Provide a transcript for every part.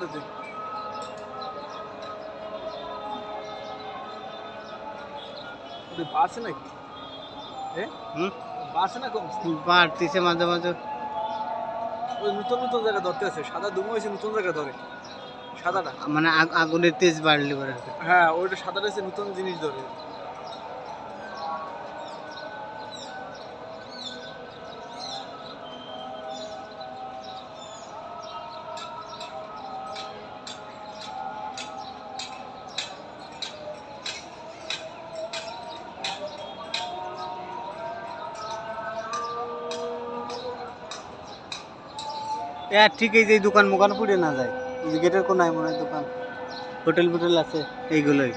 তো তুই বাড়ছে নাকি? বাড়ছে না কমছে? বাড়তিছে মাঝে মাঝে। ওই নতুন নতুন জায়গা ধরতে আছে, সাদা ধুমো হয়েছে নতুন জায়গা ধরে সাদাটা। মানে আগুনের তেজ বাড়লে পরে। হ্যাঁ ওইটা সাদাটা হচ্ছে নতুন জিনিস ধরে। ঠিক এই যে দোকান মোকান পুড়ে না যায়, গেটের কোনায় মনে হয় দোকান, হোটেল ফোটেল আছে এইগুলোই।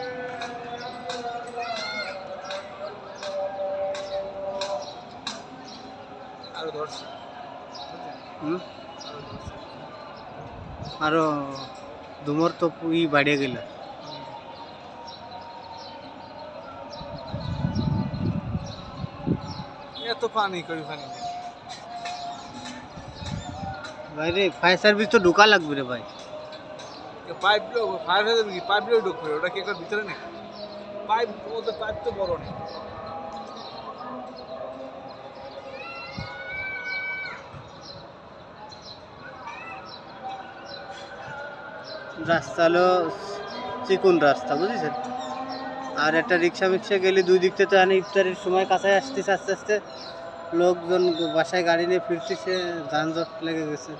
আরো ধরছে। আরো ধুমর তো বাড়িয়ে গেল। এত পানি কই পানি ভাই রে, ফায়ার সার্ভিস তো ঢোকা লাগবে রে ভাই। পাইপ ফায়ার হয়ে যাবে কি? পাইপ দিয়ে ঢুকবে ওটা কি একবার ভিতরে নেই? পাইপ ওদের পাইপ তো বড় নেই। রাস্তা হলো চিকুন রাস্তা, বুঝেছেন? আর একটা রিক্সা মিক্সা গেলে দুই দিক থেকে তো ইফতারের সময় কাছায় আসতেছে, আস্তে আস্তে লোকজন বাসায় গাড়ি নিয়ে ফিরতেছে, যানজট লেগে গেছে।